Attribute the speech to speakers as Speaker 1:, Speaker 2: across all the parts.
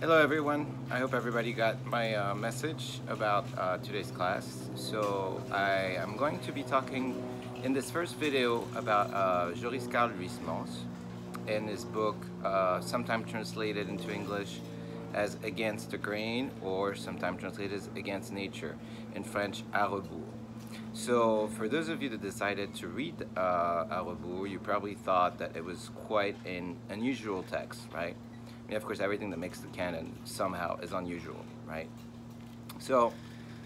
Speaker 1: Hello everyone, I hope everybody got my message about today's class. So I am going to be talking in this first video about Joris-Karl Huysmans and his book, sometimes translated into English as Against the Grain or sometimes translated as Against Nature, in French, à rebours. So for those of you that decided to read à rebours, you probably thought that it was quite an unusual text, right? I mean, of course, everything that makes the canon somehow is unusual, right? So,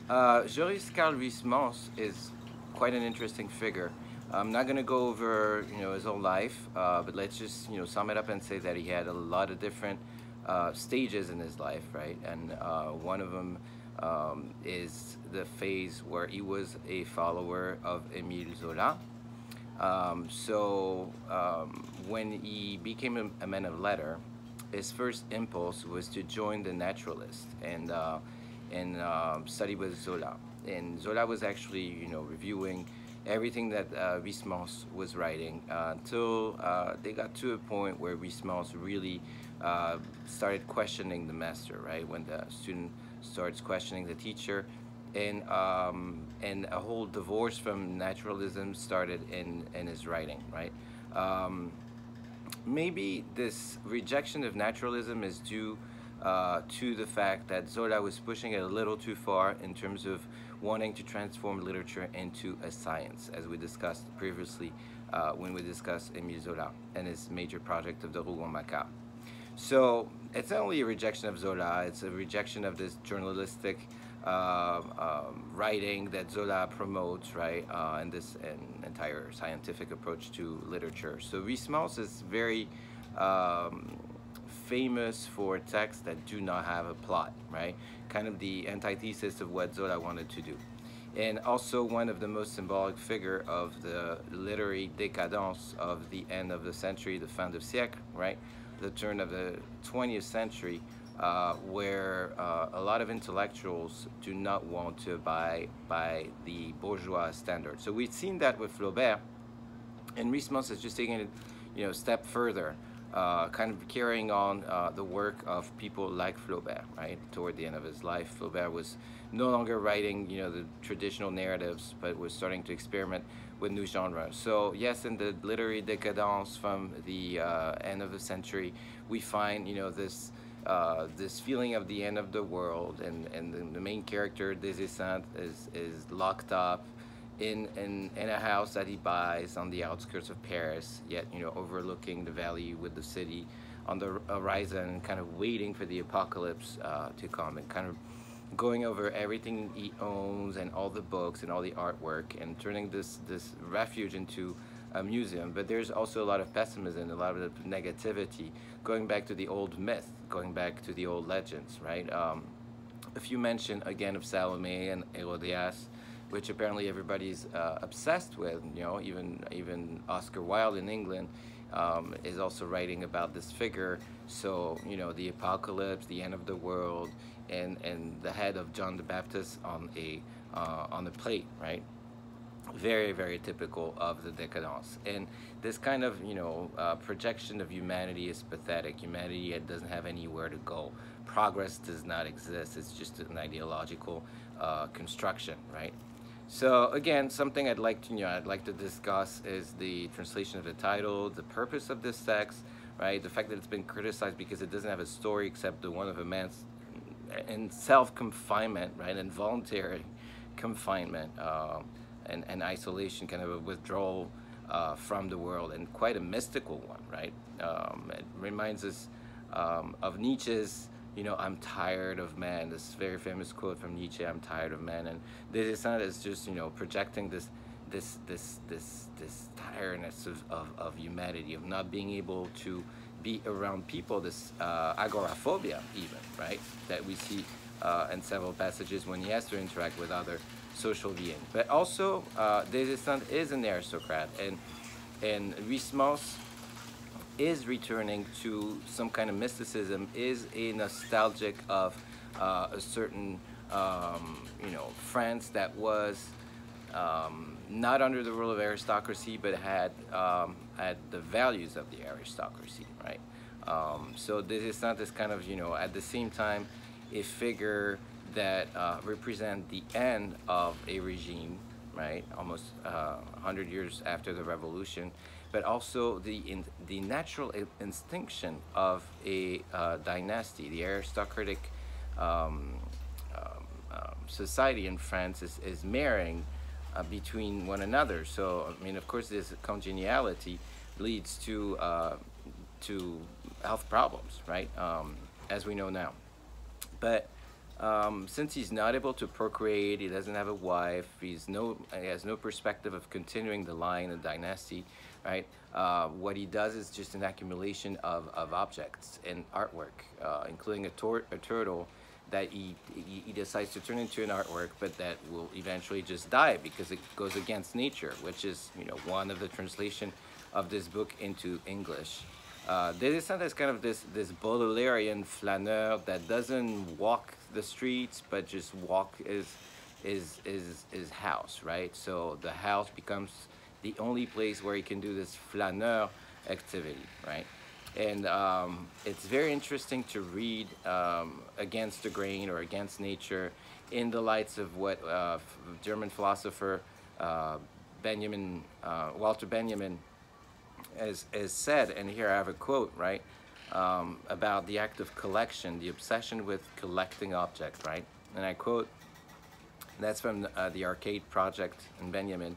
Speaker 1: Joris-Karl Huysmans is quite an interesting figure. I'm not going to go over, his whole life, but let's just, sum it up and say that he had a lot of different stages in his life, right? And one of them is the phase where he was a follower of Émile Zola. When he became a man of letter, his first impulse was to join the Naturalists and study with Zola. And Zola was actually, reviewing everything that Huysmans was writing until they got to a point where Huysmans really started questioning the master, right? When the student starts questioning the teacher, and a whole divorce from naturalism started in his writing, right? Maybe this rejection of naturalism is due to the fact that Zola was pushing it a little too far in terms of wanting to transform literature into a science, as we discussed previously when we discussed Émile Zola and his major project of the Rougon Macquart. So it's not only a rejection of Zola, it's a rejection of this journalistic writing that Zola promotes, right, and this entire scientific approach to literature. So Huysmans is very famous for texts that do not have a plot, right? Kind of the antithesis of what Zola wanted to do. And also one of the most symbolic figure of the literary décadence of the end of the century, the fin de siècle, right? The turn of the 20th century, where a lot of intellectuals do not want to abide by the bourgeois standard. So we've seen that with Flaubert, and Huysmans has just taken it, a step further, kind of carrying on the work of people like Flaubert, right? Toward the end of his life, Flaubert was no longer writing, the traditional narratives, but was starting to experiment with new genres. So yes, in the literary decadence from the end of the century, we find, this this feeling of the end of the world, and the main character, Des Esseintes, is locked up in a house that he buys on the outskirts of Paris, yet overlooking the valley with the city on the horizon, kind of waiting for the apocalypse to come, and kind of going over everything he owns and all the books and all the artwork, and turning this refuge into a museum. But there's also a lot of pessimism, a lot of negativity, going back to the old myth, going back to the old legends, right? A few mention again of Salome and Herodias, which apparently everybody's obsessed with. Even Oscar Wilde in England is also writing about this figure. So the apocalypse, the end of the world, and the head of John the Baptist on a plate, right? Very, very typical of the decadence. And this kind of projection of humanity is pathetic. Humanity doesn't have anywhere to go. Progress does not exist. It's just an ideological construction, right? So again, something I'd like to discuss is the translation of the title, the purpose of this text, right? The fact that it's been criticized because it doesn't have a story except the one of a man's in self-confinement, right? Involuntary confinement and isolation, kind of a withdrawal from the world, and quite a mystical one, right? It reminds us of Nietzsche's, I'm tired of man, this very famous quote from Nietzsche, I'm tired of man. And Des Esseintes is just, projecting this tiredness of humanity, of not being able to be around people, this agoraphobia even, right? That we see in several passages when he has to interact with other social beings. But also, Des Esseintes is an aristocrat, and Huysmans is returning to some kind of mysticism, is a nostalgic of a certain, France that was not under the rule of aristocracy, but had the values of the aristocracy, right? So this is not this kind of, at the same time, a figure that represent the end of a regime, right? Almost 100 years after the revolution, but also the natural instinction of a dynasty, the aristocratic um, society in France is marrying between one another. So I mean, of course, this congeniality leads to health problems, right? As we know now. But since he's not able to procreate, he doesn't have a wife, he has no perspective of continuing the line of dynasty, right? What he does is just an accumulation of objects and artwork, including a turtle that he decides to turn into an artwork, but that will eventually just die because it goes against nature, which is, one of the translation of this book into English. Delisant is kind of this Baudelarian flaneur that doesn't walk the streets, but just walk his house, right? So the house becomes the only place where he can do this flaneur activity, right? And it's very interesting to read against the grain or against nature in the lights of what German philosopher Walter Benjamin has said. And here I have a quote, right, about the act of collection, the obsession with collecting objects, right? And I quote, that's from the Arcade Project in Benjamin.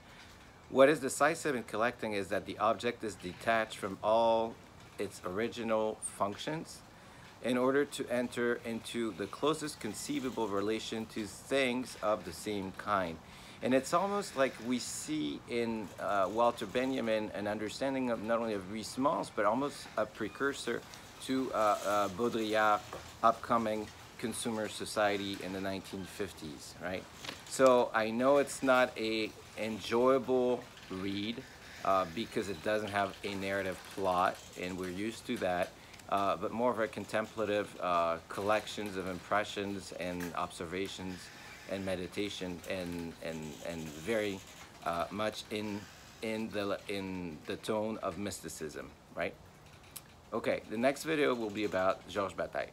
Speaker 1: What is decisive in collecting is that the object is detached from all its original functions in order to enter into the closest conceivable relation to things of the same kind. And it's almost like we see in Walter Benjamin an understanding of not only of Huysmans, but almost a precursor to Baudrillard's upcoming consumer society in the 1950s, right? So I know it's not a enjoyable read because it doesn't have a narrative plot, and we're used to that, but more of a contemplative collections of impressions and observations and meditation, and very much in the tone of mysticism, right? Okay, the next video will be about Georges Bataille.